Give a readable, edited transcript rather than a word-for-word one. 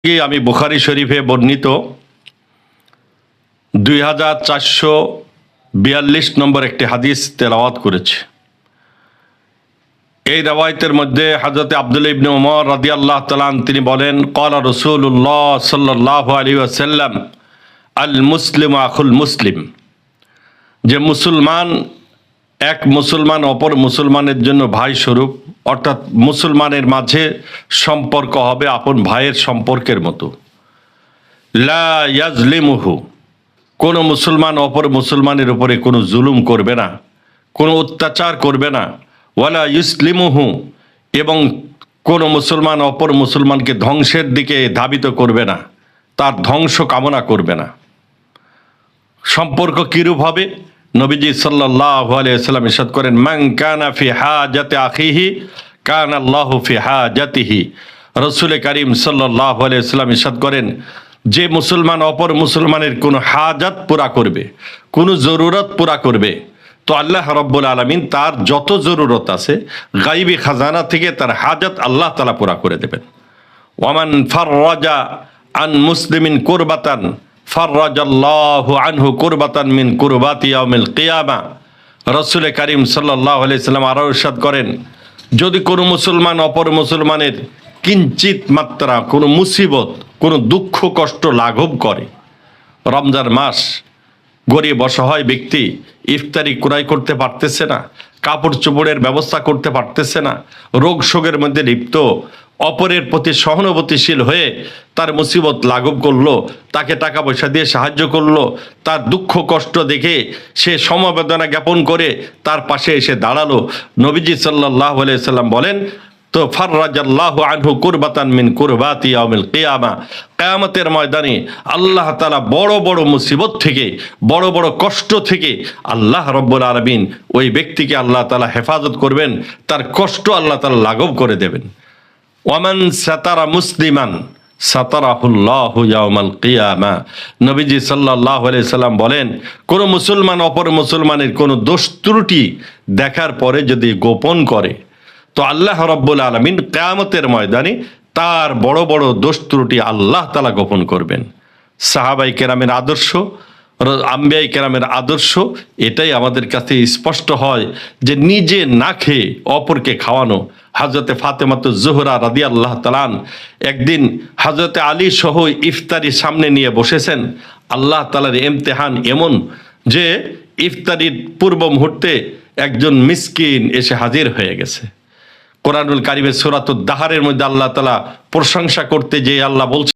আমি বুখারী শরীফে বর্ণিত 2442 নম্বর একটি হাদিস তেলাওয়াত করেছি। এই রওয়ায়াতের মধ্যে হযরত আব্দুল্লাহ ইবনে উমর রাদিয়াল্লাহু তাআলা তিনি বলেন, ক্বালা রাসূলুল্লাহ সাল্লাল্লাহু আলাইহি ওয়াসাল্লাম, আল মুসলিমু আখুল মুসলিম, যে মুসলমান এক মুসলমান অপর মুসলমানের জন্য ভাই স্বরূপ, অর্থাৎ মুসলমানের মাঝে সম্পর্ক হবে আপন ভাইয়ের সম্পর্কের মতো। লা ইয়াজলিমুহু, কোনো মুসলমান অপর মুসলমানের উপরে কোনো জুলুম করবে না, কোনো অত্যাচার করবে না। ওয়ালা ইউসলিমুহু, এবং কোনো মুসলমান অপর মুসলমানকে ধ্বংসের দিকে ধাবিত করবে না, তার ধ্বংস কামনা করবে না। সম্পর্ক কিরূপ হবে? নবীজি সাল্লাল্লাহু আলাইহি ওয়াসাল্লাম ইরশাদ করেন, মান কানা ফি হাজাতি আখিহি কানা আল্লাহু ফি হাজাতিহি। রাসূল কারীম সাল্লাল্লাহু আলাইহি ওয়াসাল্লাম ইরশাদ করেন, যে মুসলমান অপর মুসলমানের কোনো হাজাত পুরা করবে, কোনো জরুরত পুরা করবে, তো আল্লাহ রাব্বুল আলামিন তার যত জরুরত আছে গায়বী খাজানা থেকে তার হাজাত আল্লাহ তাআলা পুরা করে দেবেন। ওয়ামান ফাররাজা আন মুসলিমিন কুরবাতান ফাররাজাল্লাহু আনহু কুরবাতান মিন কুরবাতি ইয়াউমিল কিয়ামা। রাসূল কারীম সাল্লাল্লাহু আলাইহি সাল্লাম আরও ইরশাদ করেন, যদি কোনো মুসলমান অপর মুসলমানের কিঞ্চিত মাত্রা কোনো মুসিবত, কোনো দুঃখ কষ্ট লাঘব করে, রমজান মাস, গরিব অসহায় ব্যক্তি ইফতারি ক্রয় করতে পারতেছে না, কাপড় চোপড়ের ব্যবস্থা করতে পারতেছে না, রোগ শোকের মধ্যে লিপ্ত, অপরের প্রতি সহানুভূতিশীল হয়ে তার মুসিবত লাঘব করলো, তাকে টাকা পয়সা দিয়ে সাহায্য করলো, তার দুঃখ কষ্ট দেখে সে সমবেদনা জ্ঞাপন করে তার পাশে এসে দাঁড়ালো। নবীজি সাল্লাল্লাহু আলাইহি সাল্লাম বলেন, তো ফাররাজাল্লাহু আনহু কুরবাতান মিন কুরবাতি ইয়াউমিল কিয়ামা, কিয়ামতের ময়দানে আল্লাহ তাআলা বড় বড় মুসিবত থেকে, বড় বড় কষ্ট থেকে আল্লাহ রাব্বুল আলামিন ওই ব্যক্তিকে আল্লাহ তাআলা হেফাজত করবেন, তার কষ্ট আল্লাহ তাআলা লাঘব করে দেবেন। ওয়ামান সাতারা মুসলিমান সাতারাহুল্লাহু ইয়াউমাল কিয়ামা। নবীজি সাল্লাল্লাহু আলাইহি সাল্লাম বলেন, কোন মুসলমান অপর মুসলমানের কোনো দোষ ত্রুটি দেখার পরে যদি গোপন করে, তো আল্লাহ রাব্বুল আলামিন কিয়ামতের ময়দানে তার বড় বড় দোষ ত্রুটি আল্লাহ তাআলা গোপন করবেন। সাহাবাই কেরামের আদর্শ, আম্বিয়াই কেরামের আদর্শ, এটাই আমাদের কাছে স্পষ্ট হয় যে নিজে না খেয়ে অপরকে খাওয়ানো। হযরতে ফাতেমাতুজ জোহরা রাদিয়াল্লাহু তাআলা একদিন হযরতে আলী সহ ইফতারি সামনে নিয়ে বসেছেন। আল্লাহ তাআলার ইমতিহান এমন যে ইফতারির পূর্ব মুহূর্তে একজন মিসকিন এসে হাজির হয়ে গেছে। কোরআনুল কারীমের সূরাতুদ দাহরের মধ্যে আল্লাহ তাআলা প্রশংসা করতে যে আল্লাহ বলছেন,